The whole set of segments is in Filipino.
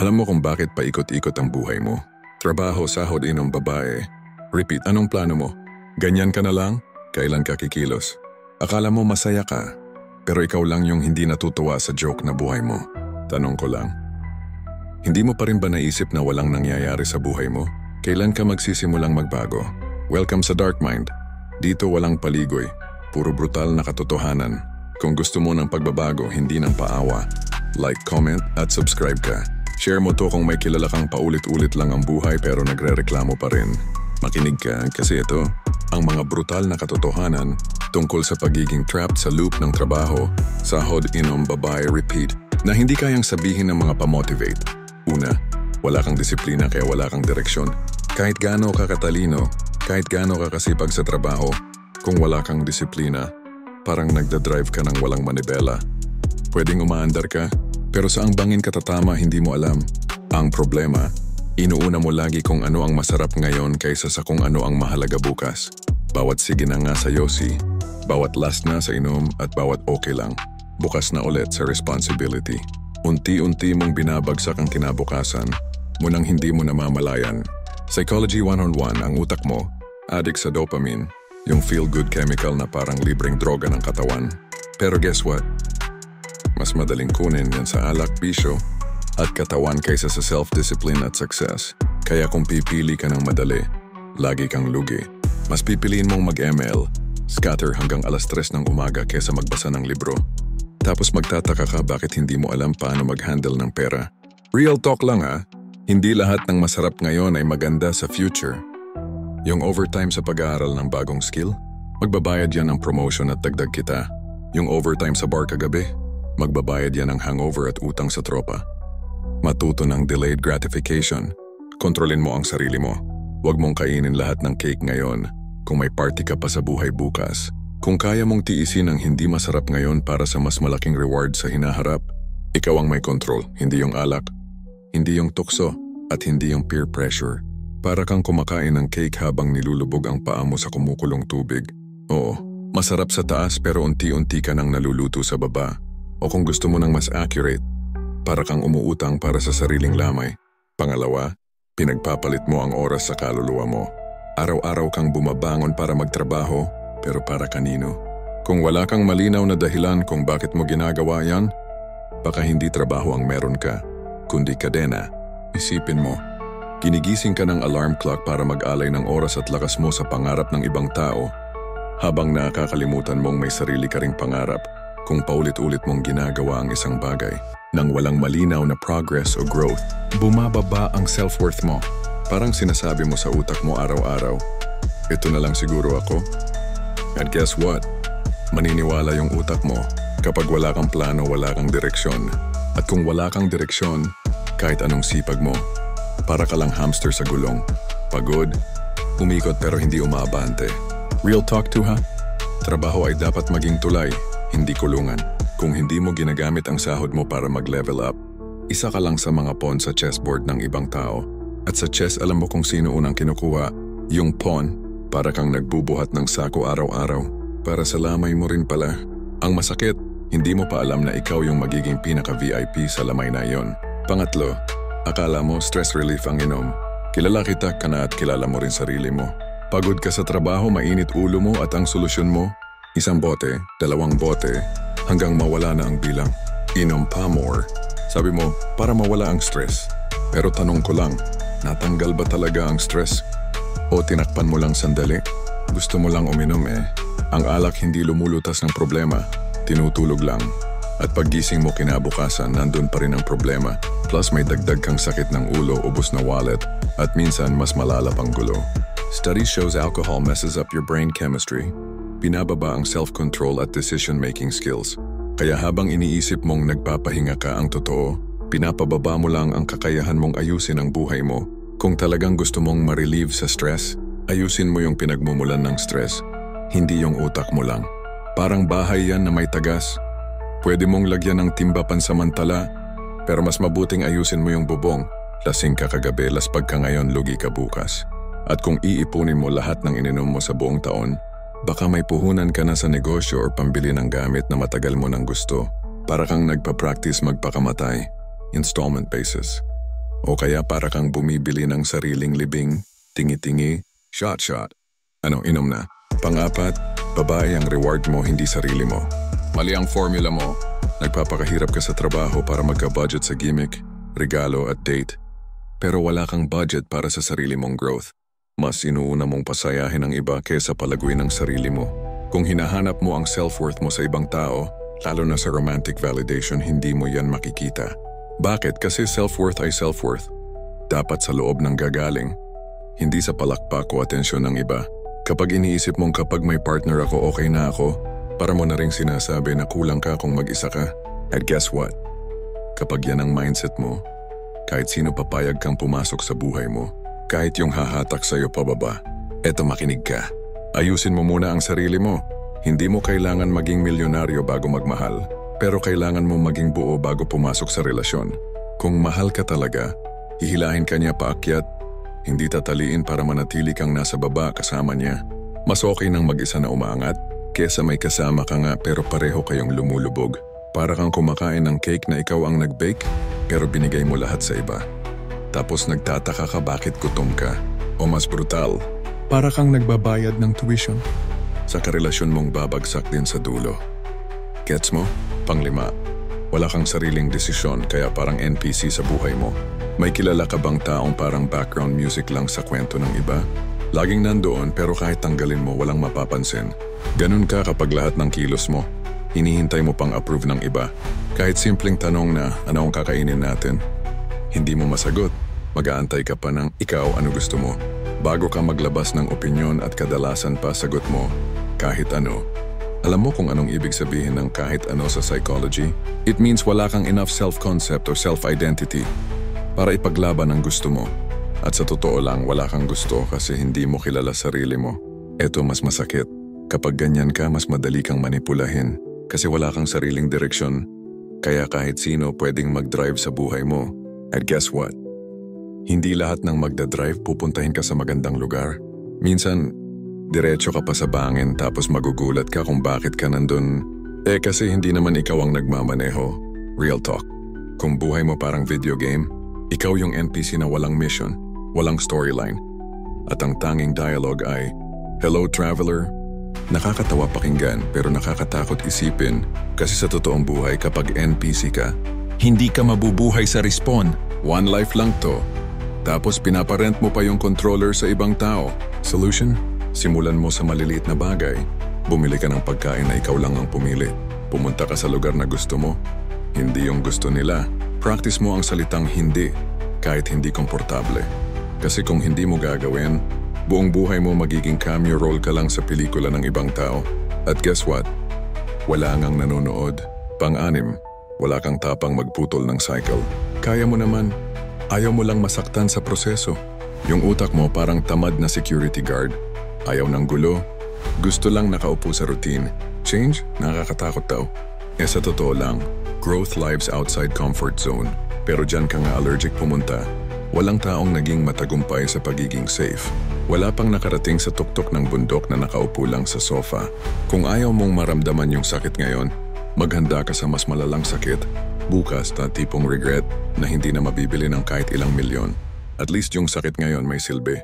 Alam mo kung bakit paikot-ikot ang buhay mo? Trabaho, sahod, inom, babae. Repeat, anong plano mo? Ganyan ka na lang? Kailan ka kikilos? Akala mo masaya ka, pero ikaw lang yung hindi natutuwa sa joke na buhay mo. Tanong ko lang. Hindi mo pa rin ba naisip na walang nangyayari sa buhay mo? Kailan ka magsisimulang magbago? Welcome sa Dark Mind. Dito walang paligoy, puro brutal na katotohanan. Kung gusto mo ng pagbabago, hindi ng paawa. Like, comment, at subscribe ka. Share mo to kung may kilala kang paulit-ulit lang ang buhay pero nagre-reklamo pa rin. Makinig ka kasi ito, ang mga brutal na katotohanan tungkol sa pagiging trapped sa loop ng trabaho, sahod, inom, babae, repeat, na hindi kayang sabihin ng mga pa-motivate. Una, wala kang disiplina kaya wala kang direksyon. Kahit gaano ka katalino, kahit gaano ka kasipag sa trabaho, kung wala kang disiplina, parang nagdadrive ka ng walang manibela. Pwedeng umaandar ka, pero saang bangin ka tatama hindi mo alam. Ang problema, inuuna mo lagi kung ano ang masarap ngayon kaysa sa kung ano ang mahalaga bukas. Bawat sige na nga sa yosi, bawat last na sa inom at bawat okay lang, bukas na ulit sa responsibility. Unti-unti mong binabagsak ang kinabukasan, munang hindi mo namamalayan. Psychology 101, ang utak mo, addict sa dopamine, yung feel-good chemical na parang libreng droga ng katawan. Pero guess what? Mas madaling kunin yan sa alak, bisyo, at katawan kaysa sa self-discipline at success. Kaya kung pipili ka ng madali, lagi kang lugi. Mas pipiliin mong mag-ML, scatter hanggang alas 3 ng umaga kaysa magbasa ng libro. Tapos magtataka ka bakit hindi mo alam paano mag-handle ng pera. Real talk lang ha, hindi lahat ng masarap ngayon ay maganda sa future. Yung overtime sa pag-aaral ng bagong skill, magbabayad yan ng promotion at dagdag kita. Yung overtime sa bar kagabi, magbabayad yan ng hangover at utang sa tropa. Matuto ng delayed gratification. Kontrolin mo ang sarili mo. Huwag mong kainin lahat ng cake ngayon kung may party ka pa sa buhay bukas. Kung kaya mong tiisin ang hindi masarap ngayon para sa mas malaking reward sa hinaharap, ikaw ang may control, hindi yung alak, hindi yung tukso, at hindi yung peer pressure. Para kang kumakain ng cake habang nilulubog ang paa mo sa kumukulong tubig. Oo, masarap sa taas pero unti-unti ka nang naluluto sa baba. O kung gusto mo ng mas accurate, para kang umuutang para sa sariling lamay. Pangalawa, pinagpapalit mo ang oras sa kaluluwa mo. Araw-araw kang bumabangon para magtrabaho, pero para kanino? Kung wala kang malinaw na dahilan kung bakit mo ginagawa yan, baka hindi trabaho ang meron ka, kundi kadena. Isipin mo, ginigising ka ng alarm clock para mag-alay ng oras at lakas mo sa pangarap ng ibang tao, habang nakakalimutan mong may sarili ka ring pangarap. Kung paulit-ulit mong ginagawa ang isang bagay nang walang malinaw na progress o growth, bumababa ang self-worth mo. Parang sinasabi mo sa utak mo araw-araw, ito na lang siguro ako. And guess what? Maniniwala yung utak mo kapag wala kang plano, wala kang direksyon. At kung wala kang direksyon, kahit anong sipag mo, para ka lang hamster sa gulong. Pagod, umikot pero hindi umaabante. Real talk to ha? Trabaho ay dapat maging tulay, hindi kulungan. Kung hindi mo ginagamit ang sahod mo para mag-level up, isa ka lang sa mga pawn sa chessboard ng ibang tao. At sa chess alam mo kung sino unang kinukuha, yung pawn, para kang nagbubuhat ng sako araw-araw. Para sa lamay mo rin pala. Ang masakit, hindi mo pa alam na ikaw yung magiging pinaka-VIP sa lamay na yon. Pangatlo, akala mo stress relief ang inom. Kilala kita ka na at kilala mo rin sarili mo. Pagod ka sa trabaho, mainit ulo mo at ang solusyon mo, isang bote, 2 bote, hanggang mawala na ang bilang. Inom pa more. Sabi mo, para mawala ang stress. Pero tanong ko lang, natanggal ba talaga ang stress? O tinakpan mo lang sandali? Gusto mo lang uminom eh. Ang alak hindi lumulutas ng problema, tinutulog lang. At paggising mo kinabukasan, nandun pa rin ang problema. Plus may dagdag kang sakit ng ulo, ubos na wallet, at minsan mas malala pang gulo. Study shows alcohol messes up your brain chemistry. Binababa ang self-control at decision-making skills. Kaya habang iniisip mong nagpapahinga ka ang totoo, pinapababa mo lang ang kakayahan mong ayusin ang buhay mo. Kung talagang gusto mong ma-relieve sa stress, ayusin mo yung pinagmumulan ng stress, hindi yung utak mo lang. Parang bahay yan na may tagas. Pwede mong lagyan ng timba pansamantala, pero mas mabuting ayusin mo yung bubong. Lasing ka kagabi, laspag ka ngayon, lugi ka bukas. At kung iipunin mo lahat ng ininom mo sa buong taon, baka may puhunan ka na sa negosyo o pambili ng gamit na matagal mo nang gusto. Para kang nagpa-practice magpakamatay. Installment basis. O kaya para kang bumibili ng sariling libing, tingi-tingi, shot-shot. Ano, inom na? Pang-apat, babae ang reward mo, hindi sarili mo. Mali ang formula mo. Nagpapakahirap ka sa trabaho para magka-budget sa gimmick, regalo at date. Pero wala kang budget para sa sarili mong growth. Mas inuuna mong pasayahin ang iba kaysa palaguin ang sarili mo. Kung hinahanap mo ang self-worth mo sa ibang tao, lalo na sa romantic validation, hindi mo yan makikita. Bakit? Kasi self-worth ay self-worth. Dapat sa loob ng gagaling, hindi sa palakpak o atensyon ng iba. Kapag iniisip mong kapag may partner ako, okay na ako, para mo na ring sinasabi na kulang ka kung mag-isa ka. And guess what? Kapag yan ang mindset mo, kahit sino papayag kang pumasok sa buhay mo, kahit yung hahatak sa'yo pababa, eto makinig ka. Ayusin mo muna ang sarili mo. Hindi mo kailangan maging milyonaryo bago magmahal, pero kailangan mo maging buo bago pumasok sa relasyon. Kung mahal ka talaga, hihilahin ka niya paakyat, hindi tataliin para manatili kang nasa baba kasama niya. Mas okay nang mag-isa na umaangat, kesa may kasama ka nga pero pareho kayong lumulubog. Para kang kumakain ng cake na ikaw ang nag-bake, pero binigay mo lahat sa iba. Tapos nagtataka ka bakit gutom ka. O mas brutal, para kang nagbabayad ng tuition. Sa karelasyon mong babagsak din sa dulo. Gets mo? Panglima, wala kang sariling desisyon kaya parang NPC sa buhay mo. May kilala ka bang taong parang background music lang sa kwento ng iba? Laging nandoon pero kahit tanggalin mo walang mapapansin. Ganun ka kapag lahat ng kilos mo. Hinihintay mo pang approve ng iba. Kahit simpleng tanong na ano ang kakainin natin. Hindi mo masagot. Mag-aantay ka pa ng ikaw ano gusto mo. Bago ka maglabas ng opinyon at kadalasan pa sagot mo, kahit ano. Alam mo kung anong ibig sabihin ng kahit ano sa psychology? It means wala kang enough self-concept or self-identity para ipaglaban ang gusto mo. At sa totoo lang, wala kang gusto kasi hindi mo kilala sarili mo. Eto mas masakit. Kapag ganyan ka, mas madali kang manipulahin kasi wala kang sariling direksyon. Kaya kahit sino pwedeng mag-drive sa buhay mo. And guess what? Hindi lahat ng magdadrive pupuntahin ka sa magandang lugar. Minsan, diretso ka pa sa bangin tapos magugulat ka kung bakit ka nandun. Kasi hindi naman ikaw ang nagmamaneho. Real talk. Kung buhay mo parang video game, ikaw yung NPC na walang mission, walang storyline. At ang tanging dialogue ay, "Hello traveler." Nakakatawa pakinggan pero nakakatakot isipin kasi sa totoong buhay kapag NPC ka, hindi ka mabubuhay sa respawn. One life lang to. Tapos pinaparent mo pa yung controller sa ibang tao. Solution? Simulan mo sa maliliit na bagay. Bumili ka ng pagkain na ikaw lang ang pumili. Pumunta ka sa lugar na gusto mo. Hindi yung gusto nila. Practice mo ang salitang hindi, kahit hindi komportable. Kasi kung hindi mo gagawin, buong buhay mo magiging cameo role ka lang sa pelikula ng ibang tao. At guess what? Wala ngang nanonood. Pang-anim, wala kang tapang magputol ng cycle. Kaya mo naman. Ayaw mo lang masaktan sa proseso. Yung utak mo parang tamad na security guard. Ayaw ng gulo. Gusto lang nakaupo sa routine. Change? Nakakatakot daw. Sa totoo lang, growth lives outside comfort zone. Pero dyan ka nga allergic pumunta. Walang taong naging matagumpay sa pagiging safe. Wala pang nakarating sa tuktok ng bundok na nakaupo lang sa sofa. Kung ayaw mong maramdaman yung sakit ngayon, maghanda ka sa mas malalang sakit. Bukas na tipong regret na hindi na mabibili ng kahit ilang milyon. At least yung sakit ngayon may silbi.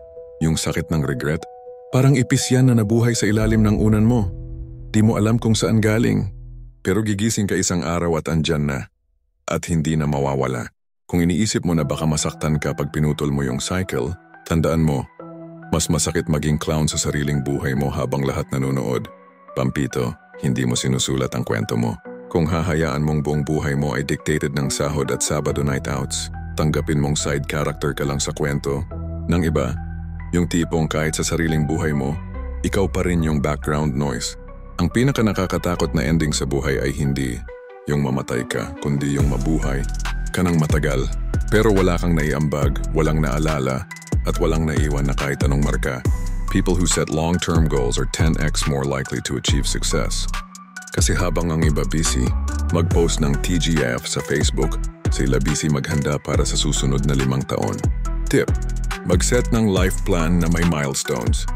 Yung sakit ng regret, parang ipis yan na nabuhay sa ilalim ng unan mo. Di mo alam kung saan galing. Pero gigising ka isang araw at andyan na. At hindi na mawawala. Kung iniisip mo na baka masaktan ka pag pinutol mo yung cycle, tandaan mo, mas masakit maging clown sa sariling buhay mo habang lahat nanonood. Pampito, hindi mo sinusulat ang kwento mo. Kung hahayaan mong buong buhay mo ay dictated ng sahod at Sabado night outs, tanggapin mong side character ka lang sa kwento ng iba, yung tipong kahit sa sariling buhay mo, ikaw pa rin yung background noise. Ang pinaka nakakatakot na ending sa buhay ay hindi yung mamatay ka, kundi yung mabuhay ka ng matagal. Pero wala kang naiambag, walang naalala, at walang naiwan na kahit anong marka. People who set long-term goals are 10x more likely to achieve success. Kasi habang ang iba busy, mag-post ng TGF sa Facebook, sila busy maghanda para sa susunod na 5 taon. Tip, mag-set ng life plan na may milestones.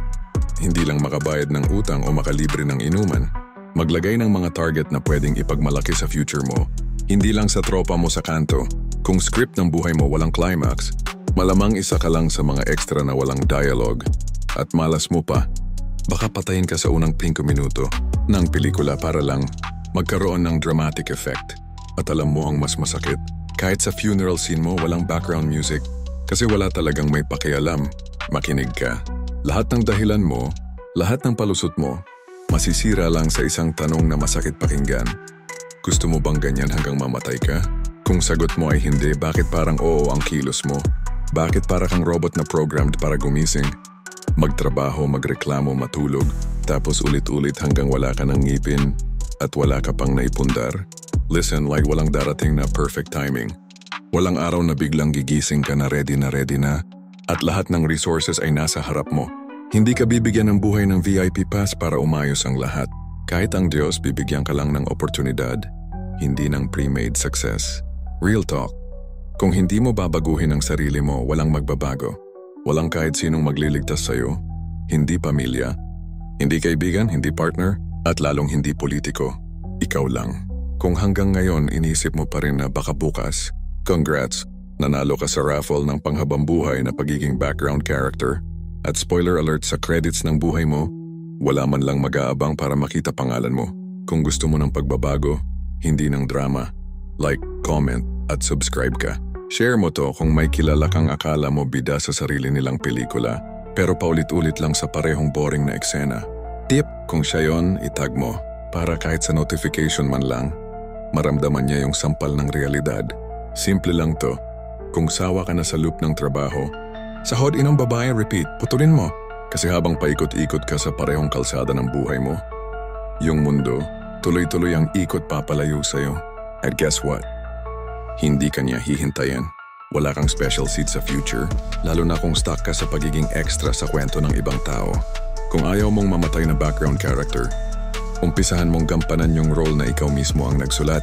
Hindi lang makabayad ng utang o makalibre ng inuman. Maglagay ng mga target na pwedeng ipagmalaki sa future mo. Hindi lang sa tropa mo sa kanto. Kung script ng buhay mo walang climax, malamang isa ka lang sa mga extra na walang dialogue. At malas mo pa, baka patayin ka sa unang 5 minuto ng pelikula para lang magkaroon ng dramatic effect. At alam mo ang mas masakit? Kahit sa funeral scene mo walang background music kasi wala talagang may pakialam. Makinig ka. Lahat ng dahilan mo, lahat ng palusot mo, masisira lang sa isang tanong na masakit pakinggan. Gusto mo bang ganyan hanggang mamatay ka? Kung sagot mo ay hindi, bakit parang oo ang kilos mo? Bakit para kang robot na programmed para gumising? Magtrabaho, magreklamo, matulog, tapos ulit-ulit hanggang wala ka ng ngipin at wala ka pang naipundar? Listen, like walang darating na perfect timing. Walang araw na biglang gigising ka na ready na at lahat ng resources ay nasa harap mo. Hindi ka bibigyan ng buhay ng VIP pass para umayos ang lahat. Kahit ang Diyos bibigyan ka lang ng oportunidad, hindi ng pre-made success. Real talk. Kung hindi mo babaguhin ang sarili mo, walang magbabago. Walang kahit sinong magliligtas sa'yo, hindi pamilya, hindi kaibigan, hindi partner, at lalong hindi politiko. Ikaw lang. Kung hanggang ngayon inisip mo pa rin na baka bukas, congrats, nanalo ka sa raffle ng panghabang buhay na pagiging background character. At spoiler alert sa credits ng buhay mo, wala man lang mag-aabang para makita pangalan mo. Kung gusto mo ng pagbabago, hindi ng drama. Like, comment, at subscribe ka. Share mo to kung may kilala kang akala mo bida sa sarili nilang pelikula, pero paulit-ulit lang sa parehong boring na eksena. Tip, kung siya yon, itag mo, para kahit sa notification man lang, maramdaman niya yung sampal ng realidad. Simple lang to. Kung sawa ka na sa loop ng trabaho, sahod inong babae, repeat, putulin mo. Kasi habang paikot-ikot ka sa parehong kalsada ng buhay mo, yung mundo, tuloy-tuloy ang ikot papalayo sa'yo. At guess what? Hindi ka niya hihintayin. Wala kang special seat sa future, lalo na kung stuck ka sa pagiging extra sa kwento ng ibang tao. Kung ayaw mong mamatay na background character, umpisahan mong gampanan yung role na ikaw mismo ang nagsulat.